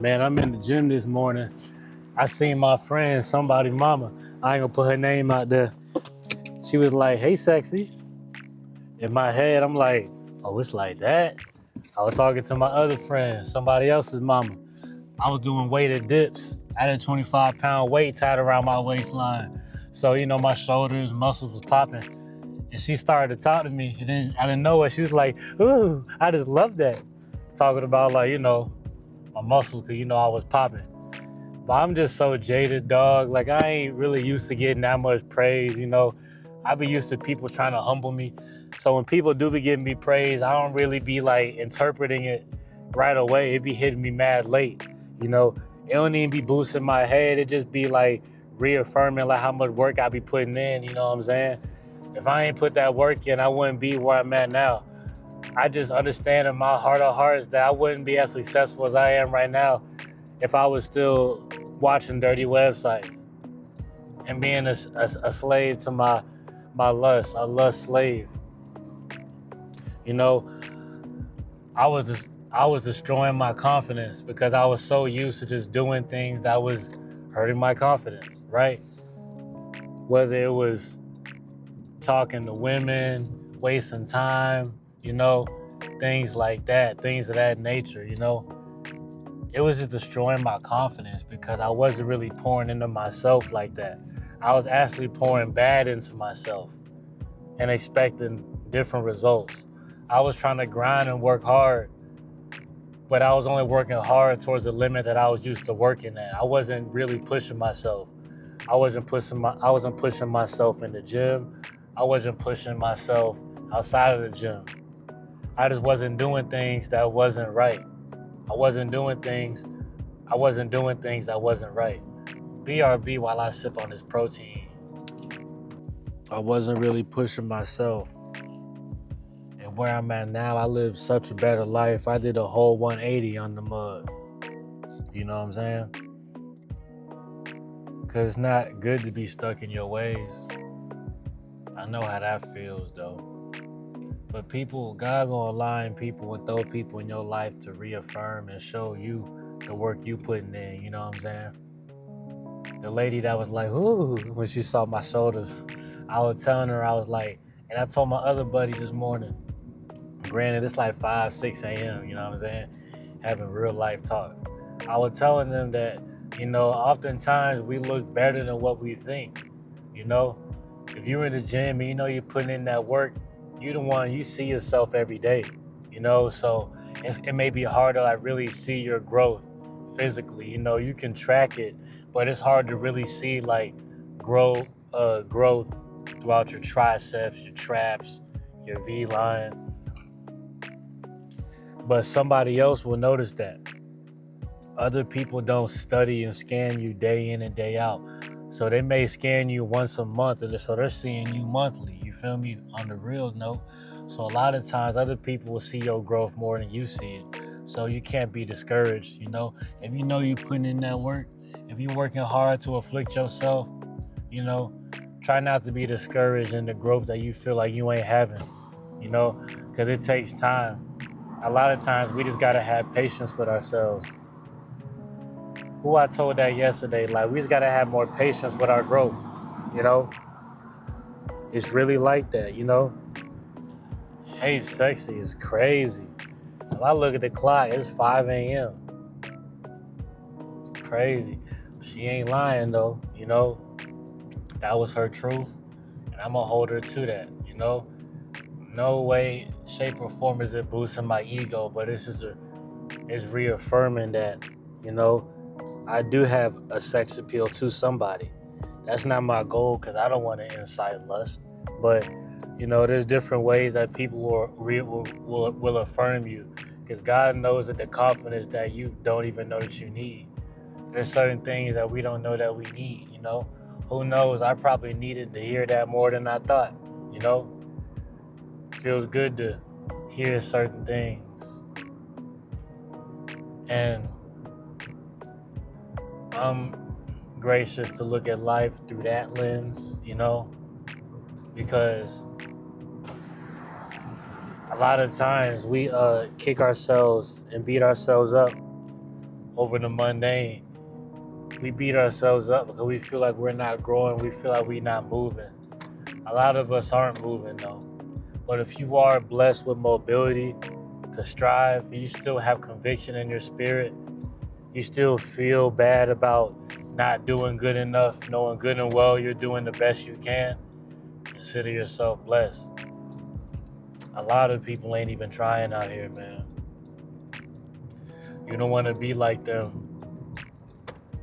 Man, I'm in the gym this morning. I seen my friend, somebody mama. I ain't gonna put her name out there. She was like, "Hey, sexy." In my head, I'm like, "Oh, it's like that." I was talking to my other friend, somebody else's mama. I was doing weighted dips. I had a 25-pound weight tied around my waistline. So, my shoulders, muscles was popping. And she started to talk to me. And then I didn't know what. She was like, "Ooh, I just love that." Talking about like, my muscles, because, I was popping. But I'm just so jaded, dog. Like, I ain't really used to getting that much praise. I be used to people trying to humble me. So when people do be giving me praise, I don't really be like interpreting it right away. It be hitting me mad late. You know, it don't even be boosting my head. It just be like reaffirming like how much work I be putting in. You know what I'm saying? If I ain't put that work in, I wouldn't be where I'm at now. I just understand in my heart of hearts that I wouldn't be as successful as I am right now if I was still watching dirty websites and being a slave to my lust, a lust slave. You know, I was destroying my confidence because I was so used to just doing things that was hurting my confidence, right? Whether it was talking to women, wasting time, things like that, things of that nature. It was just destroying my confidence because I wasn't really pouring into myself like that. I was actually pouring bad into myself and expecting different results. I was trying to grind and work hard, but I was only working hard towards the limit that I was used to working at. I wasn't really pushing myself. I wasn't pushing myself in the gym. I wasn't pushing myself outside of the gym. I just wasn't doing things that wasn't right. I wasn't doing things. I wasn't doing things that wasn't right. BRB while I sip on this protein. I wasn't really pushing myself. And where I'm at now, I live such a better life. I did a whole 180 on the mug. You know what I'm saying? Because it's not good to be stuck in your ways. I know how that feels though. But God gonna align people and throw people in your life to reaffirm and show you the work you putting in. You know what I'm saying? The lady that was like, "Ooh," when she saw my shoulders, I was telling her, I was like, and I told my other buddy this morning. Granted, it's like 5, 6 a.m. You know what I'm saying? Having real life talks. I was telling them that, oftentimes we look better than what we think. You know, if you're in the gym and you're putting in that work, you the one, you see yourself every day. So it may be hard to like really see your growth physically. You can track it, but it's hard to really see like growth throughout your triceps, your traps, your V line. But somebody else will notice that. Other people don't study and scan you day in and day out. So they may scan you once a month, and so they're seeing you monthly. You feel me? On the real note. So a lot of times other people will see your growth more than you see it. So you can't be discouraged, If you know you putting in that work, if you're working hard to afflict yourself, try not to be discouraged in the growth that you feel like you ain't having, because it takes time. A lot of times we just gotta have patience with ourselves. Who I told that yesterday, like we just gotta have more patience with our growth, you know? It's really like that. Hey, sexy is crazy. If I look at the clock, it's 5 a.m. It's crazy. She ain't lying though. That was her truth. And I'm gonna hold her to that. No way, shape, or form is it boosting my ego, but it's reaffirming that, you know, I do have a sex appeal to somebody. That's not my goal because I don't want to incite lust. But there's different ways that people will affirm you because God knows that the confidence that you don't even know that you need. There's certain things that we don't know that we need. Who knows? I probably needed to hear that more than I thought. You know, feels good to hear certain things, and I'm gracious to look at life through that lens, because a lot of times we kick ourselves and beat ourselves up over the mundane. We beat ourselves up because we feel like we're not growing. We feel like we're not moving. A lot of us aren't moving though. But if you are blessed with mobility to strive, you still have conviction in your spirit, you still feel bad about not doing good enough, knowing good and well you're doing the best you can, consider yourself blessed. A lot of people ain't even trying out here, man. You don't want to be like them.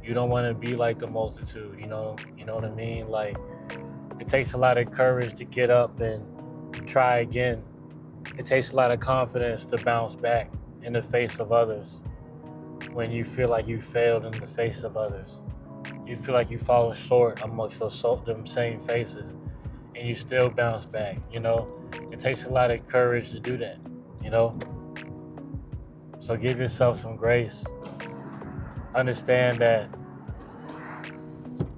You don't want to be like the multitude, you know what I mean? Like, it takes a lot of courage to get up and try again. It takes a lot of confidence to bounce back in the face of others when you feel like you failed in the face of others. You feel like you fallen short amongst them same faces, and you still bounce back, you know? It takes a lot of courage to do that, you know? So give yourself some grace. Understand that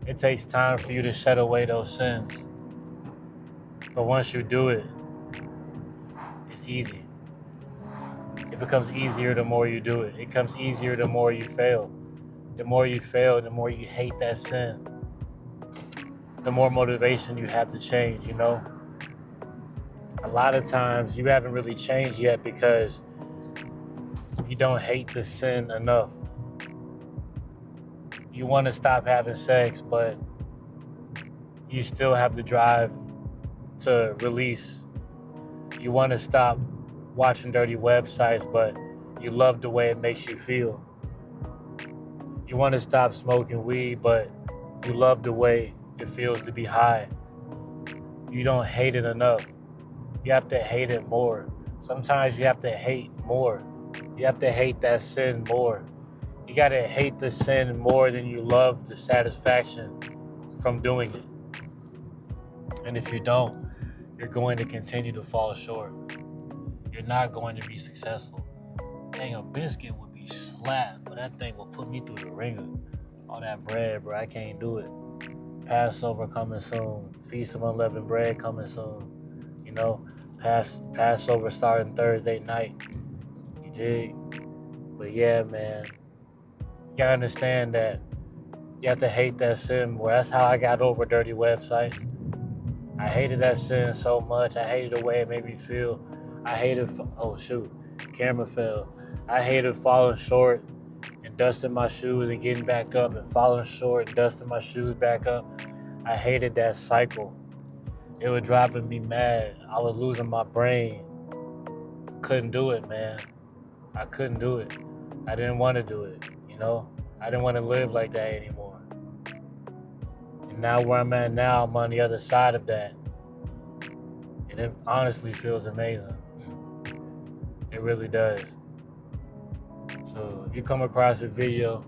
it takes time for you to shed away those sins. But once you do it, it's easy. It becomes easier the more you do it. It becomes easier the more you fail. The more you fail, the more you hate that sin. The more motivation you have to change, you know? A lot of times you haven't really changed yet because you don't hate the sin enough. You want to stop having sex, but you still have the drive to release. You want to stop watching dirty websites, but you love the way it makes you feel. You want to stop smoking weed, but you love the way it feels to be high. You don't hate it enough. You have to hate it more. Sometimes you have to hate more. You have to hate that sin more. You got to hate the sin more than you love the satisfaction from doing it. And if you don't, you're going to continue to fall short. You're not going to be successful. Dang, a biscuit would be slap, but that thing will put me through the ringer. All that bread, bro, I can't do it. Passover coming soon. Feast of Unleavened Bread coming soon. You know, Passover starting Thursday night. You dig? But yeah, man. You gotta understand that you have to hate that sin more. That's how I got over dirty websites. I hated that sin so much. I hated the way it made me feel. I hated, oh shoot, camera fell. I hated falling short and dusting my shoes and getting back up and falling short and dusting my shoes back up. I hated that cycle. It was driving me mad. I was losing my brain. Couldn't do it, man. I couldn't do it. I didn't want to do it, you know? I didn't want to live like that anymore. And now where I'm at now, I'm on the other side of that. And it honestly feels amazing. It really does. So if you come across a video,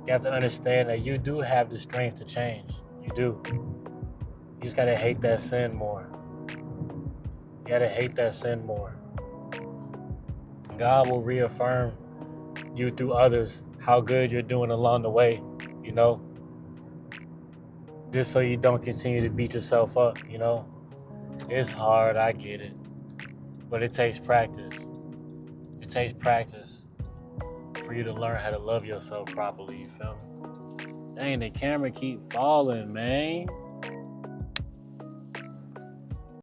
you have to understand that you do have the strength to change. You do. You just gotta hate that sin more. You gotta hate that sin more. God will reaffirm you through others how good you're doing along the way, you know? Just so you don't continue to beat yourself up, you know? It's hard, I get it. But it takes practice. It takes practice for you to learn how to love yourself properly, you feel me? Dang, the camera keep falling, man.